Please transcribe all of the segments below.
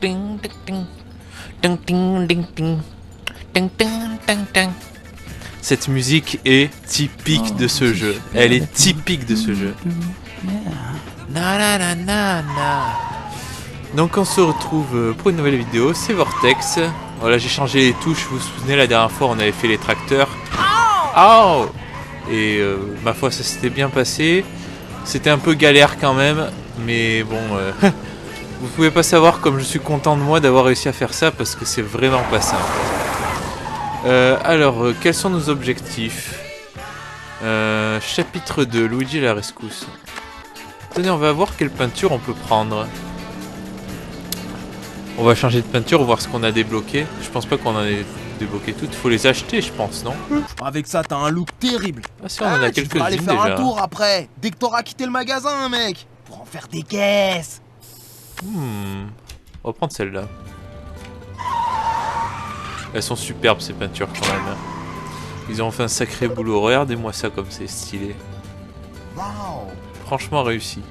Ding, ding, ding. Ding, ding, ding, ding. Ding, ding, ding, ding. Cette musique est typique de ce jeu. Elle est typique de ce jeu. Na na na na na. Donc on se retrouve pour une nouvelle vidéo, c'est Vortex. Voilà, j'ai changé les touches, vous vous souvenez la dernière fois on avait fait les tracteurs. Oh. Et ma foi ça s'était bien passé. C'était un peu galère quand même, mais bon, vous pouvez pas savoir comme je suis content de moi d'avoir réussi à faire ça parce que c'est vraiment pas simple. Alors, quels sont nos objectifs? Chapitre 2, Luigi et la rescousse. Tenez, on va voir quelle peinture on peut prendre. On va changer de peinture, voir ce qu'on a débloqué. Je pense pas qu'on en ait débloqué toutes. Faut les acheter, je pense, non? Avec ça, t'as un look terrible. Ah si, on en a Tu quelques-unes vas aller faire déjà. un tour après, dès que t'auras quitté le magasin, mec. Pour en faire des caisses. On va prendre celle-là. Elles sont superbes ces peintures quand même. Ils ont fait un sacré boulot. Regardez-moi ça comme c'est stylé. Wow. Franchement réussi.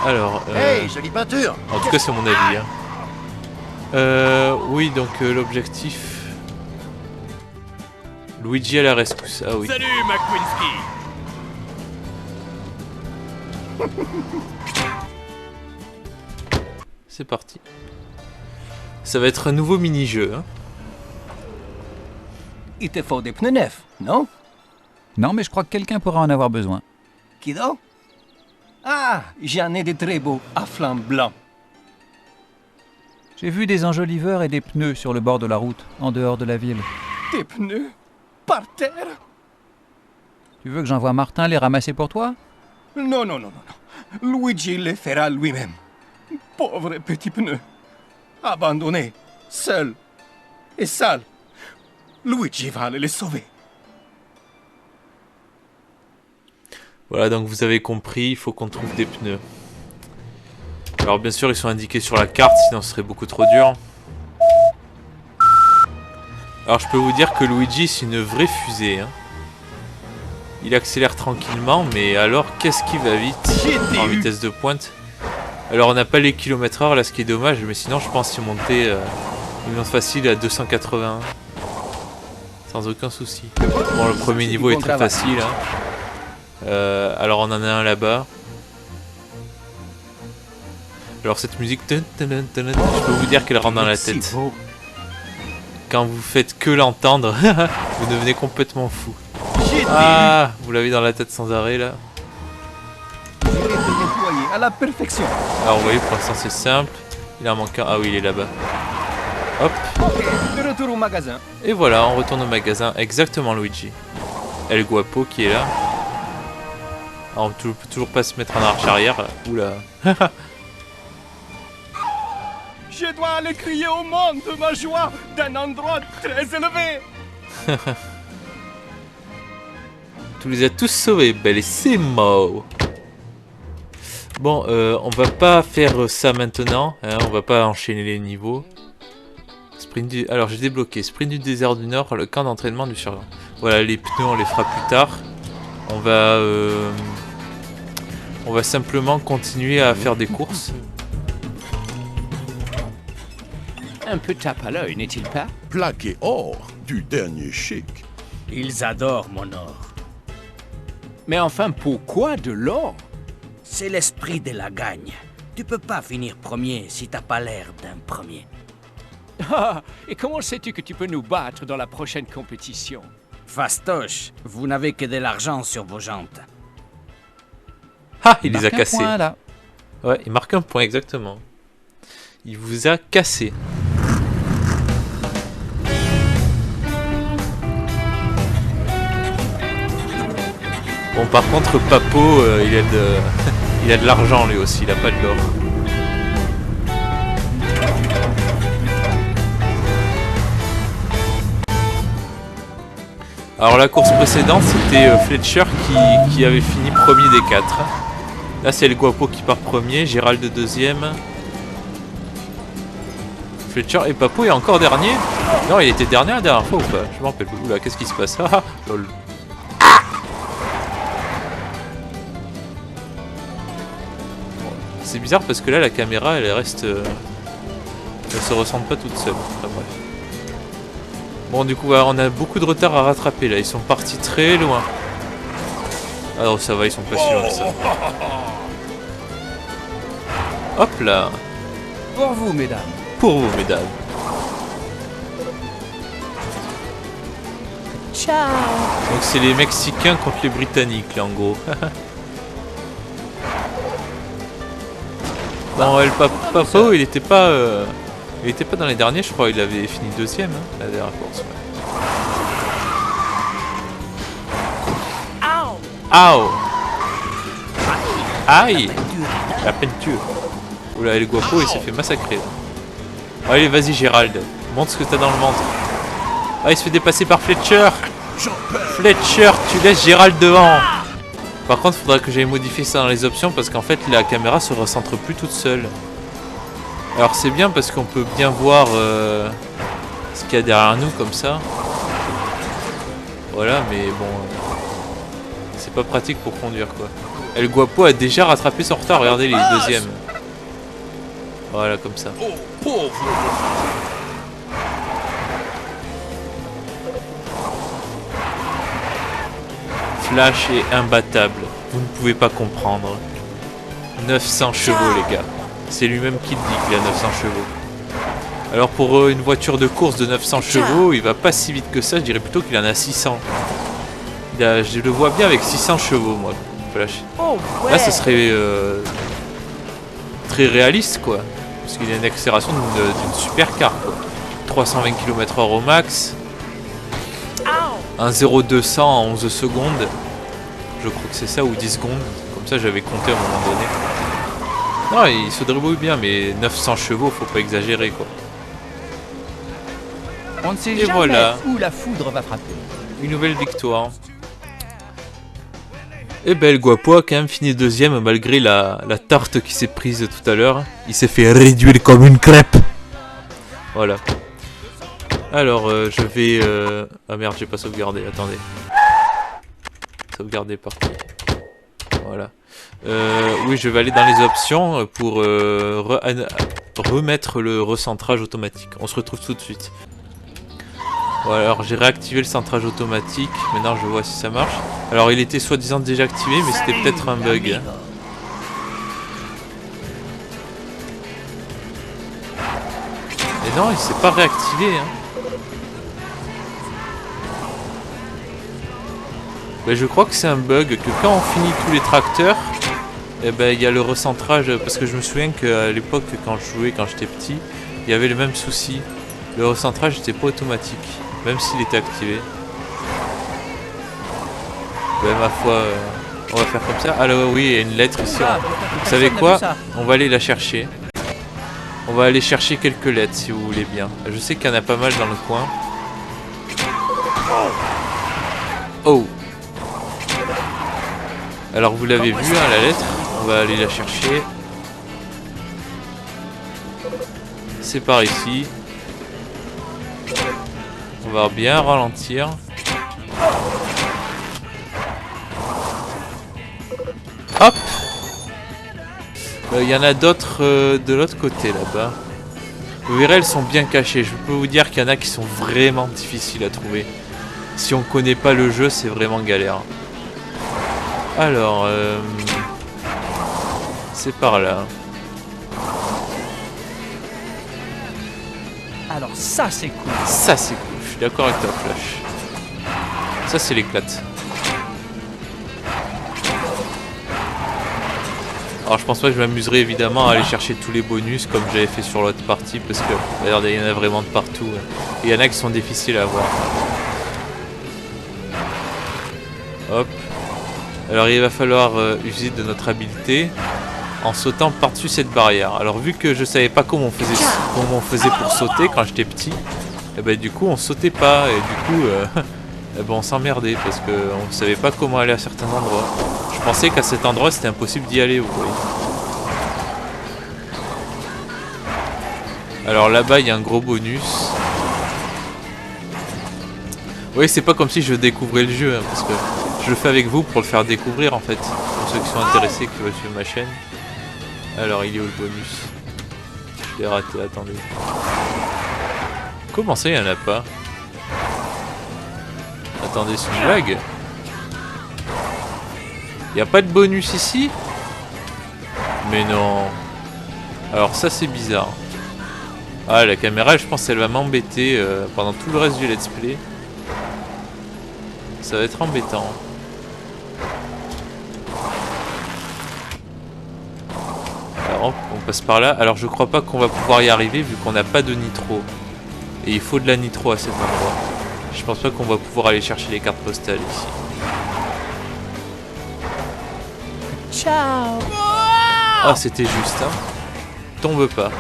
Alors, Hey, jolie peinture. en tout cas c'est mon avis. Hein. Oui donc l'objectif. Luigi à la rescousse. Ah oui. Salut, McQuinsky. C'est parti. Ça va être un nouveau mini-jeu. Hein. Il te faut des pneus neufs, non? Non, mais je crois que quelqu'un pourra en avoir besoin. Kido? Ah, j'en ai des très beaux à flanc blanc. J'ai vu des enjoliveurs et des pneus sur le bord de la route, en dehors de la ville. Des pneus? Par terre? Tu veux que j'envoie Martin les ramasser pour toi? Non, non, non, non, non. Luigi les fera lui-même. Pauvre petit pneu. Abandonné, seul et sale. Luigi va aller les sauver. Voilà donc vous avez compris, il faut qu'on trouve des pneus. Alors bien sûr ils sont indiqués sur la carte, sinon ce serait beaucoup trop dur. Alors je peux vous dire que Luigi c'est une vraie fusée. Hein. Il accélère tranquillement, mais alors qu'est-ce qui va vite en vitesse de pointe. Alors on n'a pas les km/h là, ce qui est dommage, mais sinon je pense qu'il montait il monte facile à 280. Sans aucun souci. Bon le premier niveau est très facile. Hein. Alors on en a un là-bas. Alors cette musique, je peux vous dire qu'elle rentre dans la tête. Quand vous faites que l'entendre, vous devenez complètement fou. Ah, vous l'avez dans la tête sans arrêt là. Je vais te nettoyer à la perfection. Alors vous voyez pour l'instant c'est simple. Il en manque un. Ah oui il est là-bas. Hop. Ok, de retour au magasin. Et voilà, on retourne au magasin. Exactement Luigi. El Guapo qui est là. Alors, on peut toujours pas se mettre en marche arrière. Oula. Je dois aller crier au monde de ma joie d'un endroit très élevé. Tu les as tous sauvés, bellissimo. Bon, on va pas faire ça maintenant. Hein, on va pas enchaîner les niveaux. Sprint du... Alors j'ai débloqué Sprint du désert du Nord, le camp d'entraînement du survivant. Voilà, les pneus on les fera plus tard. On va simplement continuer à faire des courses. Un peu tape à l'œil, n'est-il pas? Plaqué or du dernier chic. Ils adorent mon or. Mais enfin, pourquoi de l'or? C'est l'esprit de la gagne. Tu peux pas finir premier si t'as pas l'air d'un premier. Ah, et comment sais-tu que tu peux nous battre dans la prochaine compétition? Fastoche, vous n'avez que de l'argent sur vos jantes. Ah, il les a Marque un cassés. point, là. Ouais, il marque un point exactement. Il vous a cassé. Bon, par contre, Papo, il a de l'argent lui aussi, il a pas de l'or. Alors la course précédente, c'était Fletcher qui avait fini premier des 4. Là, c'est El Guapo qui part premier, Gérald deuxième. Fletcher et Papo est encore dernier. Non, il était dernier la dernière fois ou pas? Je m'en rappelle plus. Oula, qu'est-ce qui se passe? Ah, lol. C'est bizarre parce que là la caméra elle reste Elles se ressentent pas toutes seules. Enfin, bref. Bon, du coup, on a beaucoup de retard à rattraper là. Ils sont partis très loin. Alors ça va, ils sont pas si loin que ça. Hop là. Pour vous, mesdames. Pour vous, mesdames. Ciao. Donc c'est les Mexicains contre les Britanniques là en gros. Bon, El Papo, il était pas dans les derniers, je crois. Il avait fini deuxième hein, la dernière course. Ouais. Aouh. Aïe. La peinture. Oula, El Guapo, il s'est fait massacrer. Là. Allez, vas-y Gérald, montre ce que t'as dans le ventre. Ah, il se fait dépasser par Fletcher. Fletcher, tu laisses Gérald devant. Par contre, il faudra que j'aille modifier ça dans les options parce qu'en fait, la caméra se recentre plus toute seule. Alors c'est bien parce qu'on peut bien voir ce qu'il y a derrière nous comme ça. Voilà, mais bon, c'est pas pratique pour conduire quoi. El Guapo a déjà rattrapé son retard. Regardez les deuxièmes. Voilà, comme ça. Flash est imbattable. Vous ne pouvez pas comprendre. 900 chevaux, les gars. C'est lui-même qui le dit qu'il a 900 chevaux. Alors pour une voiture de course de 900 chevaux, il va pas si vite que ça. Je dirais plutôt qu'il en a 600. Je le vois bien avec 600 chevaux, moi. Flash. Là, ce serait très réaliste, quoi. Parce qu'il a une accélération d'une supercar, quoi. 320 km/h au max. Un 0-200 en 11 secondes. Je crois que c'est ça, ou 10 secondes. Comme ça, j'avais compté à un moment donné. Non, il se débrouille bien, mais 900 chevaux, faut pas exagérer, quoi. On ne sait Et jamais voilà. où la foudre va frapper. Une nouvelle victoire. Et ben, El Guapo a quand même fini deuxième malgré la tarte qui s'est prise tout à l'heure. Il s'est fait réduire comme une crêpe. Voilà. Alors, je vais... Ah merde, j'ai pas sauvegardé, attendez. Sauvegarder partout. Voilà. Oui, je vais aller dans les options pour remettre le recentrage automatique. On se retrouve tout de suite. Voilà, alors j'ai réactivé le centrage automatique. Maintenant, je vois si ça marche. Alors, il était soi-disant déjà activé, mais c'était peut-être un bug. Et non, il s'est pas réactivé, hein. Ben, je crois que c'est un bug, que quand on finit tous les tracteurs, eh ben, il y a le recentrage, parce que je me souviens qu'à l'époque, quand je jouais, quand j'étais petit, il y avait le même souci. Le recentrage n'était pas automatique, même s'il était activé. Ben, ma foi, on va faire comme ça. Alors oui, il y a une lettre ici. Vous savez quoi? On va aller la chercher. On va aller chercher quelques lettres, si vous voulez bien. Je sais qu'il y en a pas mal dans le coin. Oh! Alors vous l'avez vu, hein, la lettre, on va aller la chercher. C'est par ici. On va bien ralentir. Hop! Il y en a d'autres de l'autre côté là-bas. Vous verrez, elles sont bien cachées. Je peux vous dire qu'il y en a qui sont vraiment difficiles à trouver. Si on connaît pas le jeu, c'est vraiment galère. Alors, c'est par là. Alors ça, c'est cool. Ça, c'est cool. Je suis d'accord avec toi, Flash. Ça, c'est l'éclate. Alors, je pense pas que je m'amuserai évidemment à aller chercher tous les bonus comme j'avais fait sur l'autre partie parce que, regardez, il y en a vraiment de partout. Et il y en a qui sont difficiles à avoir. Hop. Alors il va falloir user de notre habileté en sautant par-dessus cette barrière. Alors vu que je savais pas comment on faisait pour sauter quand j'étais petit, et ben du coup on sautait pas et du coup eh ben, on s'emmerdait parce qu'on savait pas comment aller à certains endroits. Je pensais qu'à cet endroit c'était impossible d'y aller, vous voyez. Alors là-bas il y a un gros bonus. Oui, c'est pas comme si je découvrais le jeu, hein, parce que je le fais avec vous pour le faire découvrir en fait, pour ceux qui sont intéressés, qui veulent suivre ma chaîne. Alors, il est où le bonus? Je l'ai raté, attendez. Comment ça, il y en a pas? Attendez, c'est une blague? Y a pas de bonus ici? Mais non. Alors ça, c'est bizarre. Ah, la caméra, je pense qu'elle va m'embêter pendant tout le reste du let's play. Ça va être embêtant. Alors hop, on passe par là. Alors je crois pas qu'on va pouvoir y arriver vu qu'on n'a pas de nitro. Et il faut de la nitro à cet endroit. Je pense pas qu'on va pouvoir aller chercher les cartes postales ici. Ciao. Ah, c'était juste, hein. Tombe pas.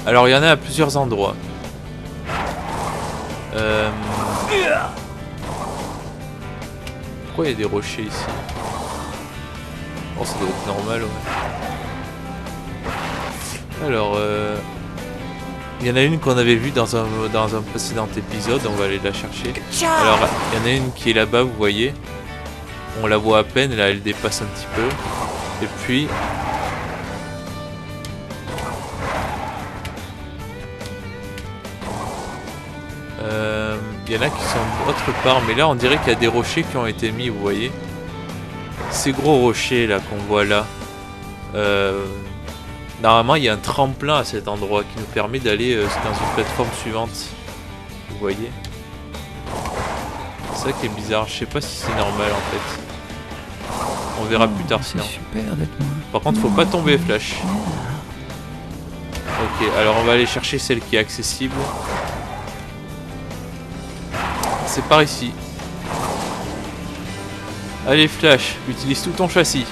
Alors il y en a à plusieurs endroits. Pourquoi il y a des rochers ici? Oh, ça doit être normal, ouais. Alors, il y en a une qu'on avait vue dans un précédent épisode, on va aller la chercher. Alors, il y en a une qui est là-bas, vous voyez. On la voit à peine, là elle dépasse un petit peu. Et puis... il y en a qui sont autre part, mais là on dirait qu'il y a des rochers qui ont été mis, vous voyez. Ces gros rochers là qu'on voit là. Normalement il y a un tremplin à cet endroit qui nous permet d'aller dans une plateforme suivante. Vous voyez. C'est ça qui est bizarre, je sais pas si c'est normal en fait. On verra plus tard sinon. Super d'être moi. Par contre faut pas tomber Flash. Ok, alors on va aller chercher celle qui est accessible. C'est par ici. Allez Flash, utilise tout ton châssis.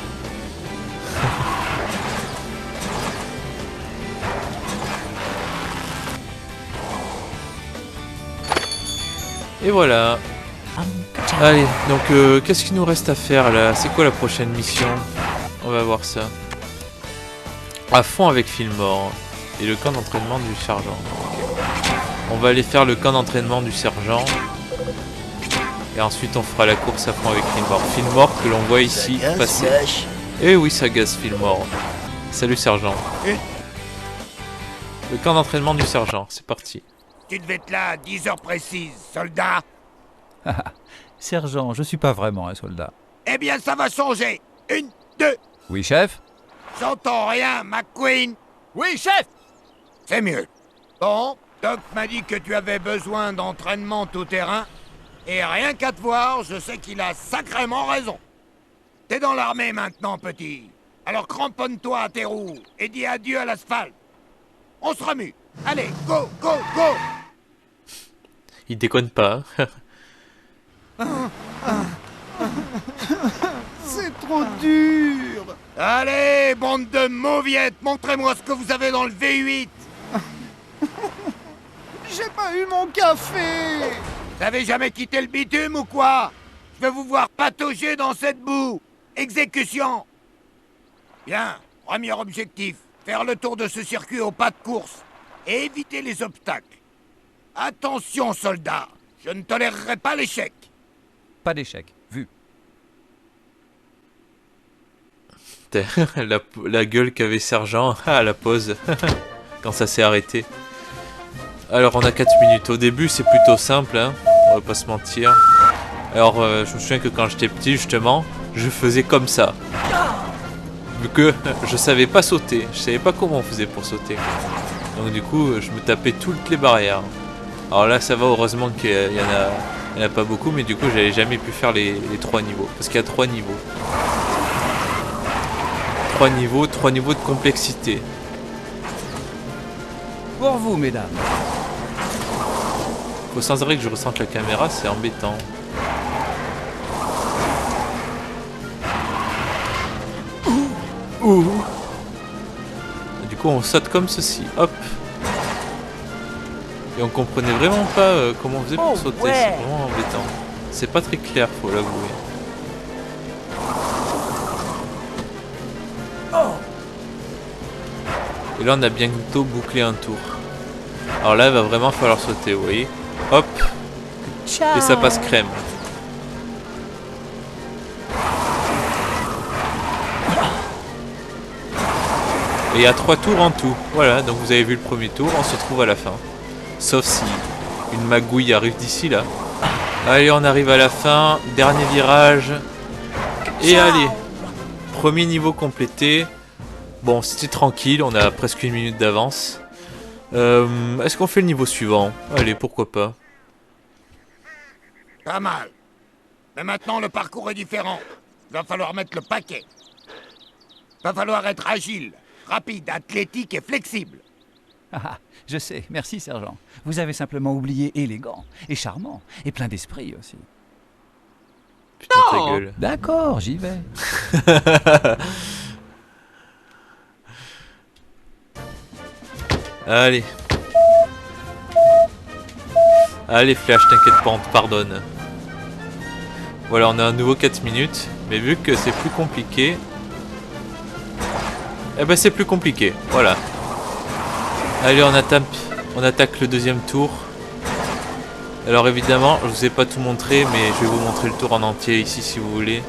Et voilà. Allez, donc qu'est-ce qu'il nous reste à faire là? C'est quoi la prochaine mission? On va voir ça. À fond avec Fillmore. Et le camp d'entraînement du sergent. Okay. On va aller faire le camp d'entraînement du sergent. Et ensuite on fera la course à fond avec Fillmore. Fillmore que l'on voit ici passer. Eh oui, ça gaze Fillmore. Salut sergent. Le camp d'entraînement du sergent, c'est parti. Tu devais être là à 10 heures précises, soldat. Sergent, je suis pas vraiment un soldat. Eh bien, ça va changer. 1, 2. Oui, chef? J'entends rien, McQueen. Oui, chef! C'est mieux. Bon, Doc m'a dit que tu avais besoin d'entraînement tout terrain. Et rien qu'à te voir, je sais qu'il a sacrément raison. T'es dans l'armée maintenant, petit. Alors cramponne-toi à tes roues et dis adieu à l'asphalte. On se remue. Allez, go, go, go! Il déconne pas. C'est trop dur! Allez, bande de mauviettes, montrez-moi ce que vous avez dans le V8. J'ai pas eu mon café! T'avais jamais quitté le bitume ou quoi? Je vais vous voir patauger dans cette boue. Exécution. Bien, premier objectif, faire le tour de ce circuit au pas de course et éviter les obstacles. Attention, soldats, je ne tolérerai pas l'échec. Pas d'échec. Vu. La gueule qu'avait Sergent à la pause quand ça s'est arrêté. Alors on a 4 minutes. Au début c'est plutôt simple, hein, on va pas se mentir. Alors je me souviens que quand j'étais petit justement, je faisais comme ça. Vu que je savais pas sauter, je savais pas comment on faisait pour sauter. Donc du coup je me tapais toutes les barrières. Alors là ça va, heureusement qu'il y en a pas beaucoup, mais du coup j'avais jamais pu faire les 3 niveaux. Parce qu'il y a 3 niveaux. 3 niveaux de complexité. Pour vous, mesdames. Faut sans arrêt que je ressente la caméra, c'est embêtant. Ouh. Du coup on saute comme ceci, hop. Et on comprenait vraiment pas comment on faisait pour sauter, c'est vraiment embêtant. C'est pas très clair, faut l'avouer. Et là on a bientôt bouclé un tour. Alors là il va vraiment falloir sauter, vous voyez. Hop. Ciao. Et ça passe crème. Et il y a 3 tours en tout. Voilà, donc vous avez vu le premier tour, on se retrouve à la fin. Sauf si une magouille arrive d'ici là. Allez, on arrive à la fin, dernier virage. Et allez, premier niveau complété. Bon, c'était tranquille, on a presque 1 minute d'avance. Est-ce qu'on fait le niveau suivant? Allez, pourquoi pas. Pas mal. Mais maintenant, le parcours est différent. Il va falloir mettre le paquet. Il va falloir être agile, rapide, athlétique et flexible. Ah, je sais, merci sergent. Vous avez simplement oublié élégant, et charmant, et plein d'esprit aussi. Putain, ta gueule. D'accord, j'y vais. Allez. Allez Flash, t'inquiète pas, on te pardonne. Voilà, on a un nouveau 4 minutes. Mais vu que c'est plus compliqué... Eh ben c'est plus compliqué, voilà. Allez, on attaque le deuxième tour. Alors évidemment, je vous ai pas tout montré, mais je vais vous montrer le tour en entier ici si vous voulez.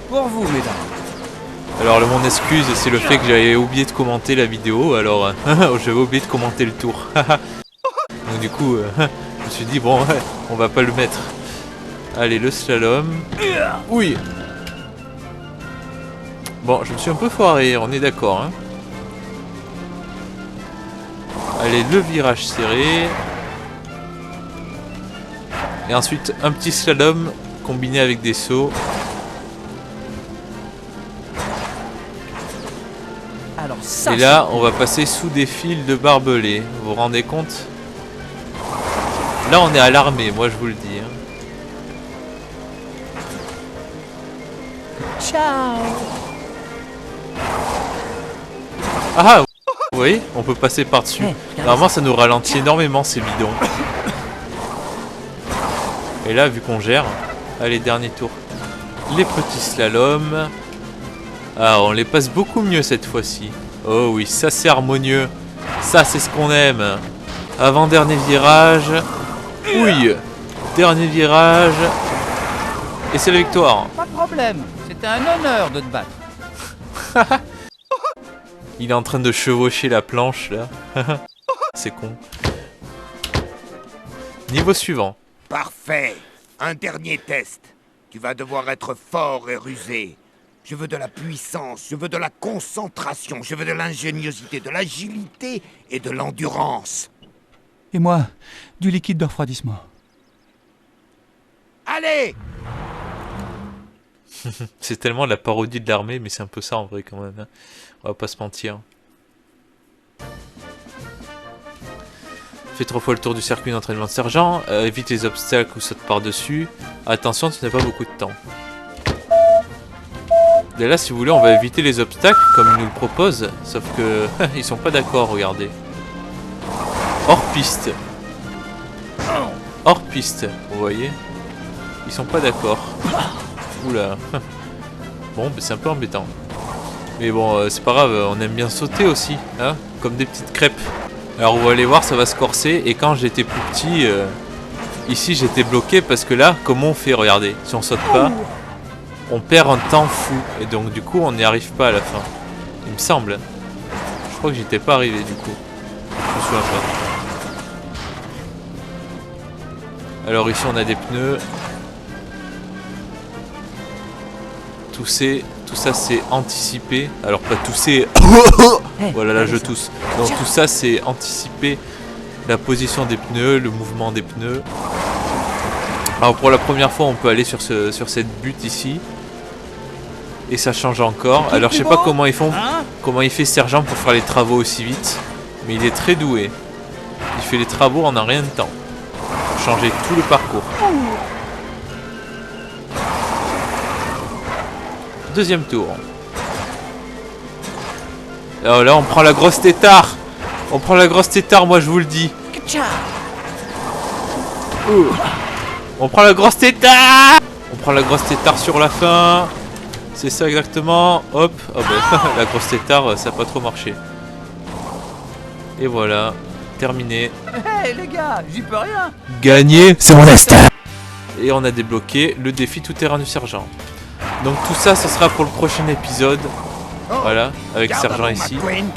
Pour vous, mesdames. Alors mon excuse, c'est le fait que j'avais oublié de commenter la vidéo, alors j'avais oublié de commenter le tour. Donc du coup, je me suis dit, bon, on va pas le mettre. Allez, le slalom. Oui. Bon, je me suis un peu foiré, on est d'accord. Hein. Allez, le virage serré. Et ensuite, un petit slalom combiné avec des sauts. Alors ça, et là, on va passer sous des fils de barbelés. Vous vous rendez compte? Là, on est à l'armée, moi je vous le dis. Hein. Ciao. Ah, vous voyez, on peut passer par-dessus. Normalement, ça nous ralentit énormément ces bidons. Et là, vu qu'on gère, allez, dernier tour. Les petits slaloms. Ah, on les passe beaucoup mieux cette fois-ci. Oh oui, ça c'est harmonieux. Ça, c'est ce qu'on aime. Avant-dernier virage. Oui. Dernier virage. Et c'est la victoire. Pas de problème. C'était un honneur de te battre. Il est en train de chevaucher la planche là. C'est con. Niveau suivant. Parfait. Un dernier test. Tu vas devoir être fort et rusé. Je veux de la puissance, je veux de la concentration, je veux de l'ingéniosité, de l'agilité et de l'endurance. Et moi, du liquide de refroidissement. Allez! C'est tellement la parodie de l'armée, mais c'est un peu ça en vrai quand même. Hein. On va pas se mentir. Fais 3 fois le tour du circuit d'entraînement de sergent. Évite les obstacles ou saute par-dessus. Attention, tu n'as pas beaucoup de temps. Et là, si vous voulez, on va éviter les obstacles comme ils nous le proposent. Sauf que ils sont pas d'accord, regardez. Hors piste. Hors piste, vous voyez. Ils sont pas d'accord. Oula. Bon, bah, c'est un peu embêtant. Mais bon, c'est pas grave, on aime bien sauter aussi, hein, comme des petites crêpes. Alors vous allez voir, ça va se corser. Et quand j'étais plus petit, ici j'étais bloqué parce que là, comment on fait, regardez, si on saute pas, on perd un temps fou. Et donc du coup, on n'y arrive pas à la fin. Il me semble. Je crois que j'étais pas arrivé du coup. Je me souviens pas. Alors ici on a des pneus. Tout ça c'est anticipé. Alors pas tousser. Voilà, là je tousse. Donc tout ça c'est anticiper la position des pneus, le mouvement des pneus. Alors pour la première fois on peut aller sur cette butte ici. Et ça change encore. Alors je sais pas comment ils font, comment il fait sergent pour faire les travaux aussi vite. Mais il est très doué. Il fait les travaux en un rien de temps. Pour changer tout le parcours. Deuxième tour. Alors là on prend la grosse tétard. On prend la grosse tétard, moi je vous le dis. On prend la grosse tétard. On prend la grosse tétard sur la fin. C'est ça exactement. Hop. Oh bah, la grosse tétard ça n'a pas trop marché. Et voilà. Terminé. Hey les gars, j'y peux rien. Gagné, c'est mon destin. Et on a débloqué le défi tout terrain du sergent. Donc tout ça, ce sera pour le prochain épisode. Voilà, avec Garde à Sergent vous, ici. McQueen.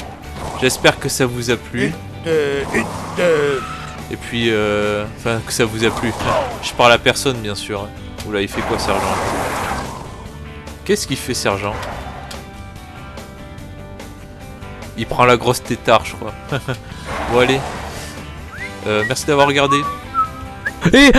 J'espère que ça vous a plu. Et puis, enfin, que ça vous a plu. Je parle à personne, bien sûr. Oula, il fait quoi, Sergent? Qu'est-ce qu'il fait, Sergent? Il prend la grosse tétard, je crois. Bon, allez. Merci d'avoir regardé. Et...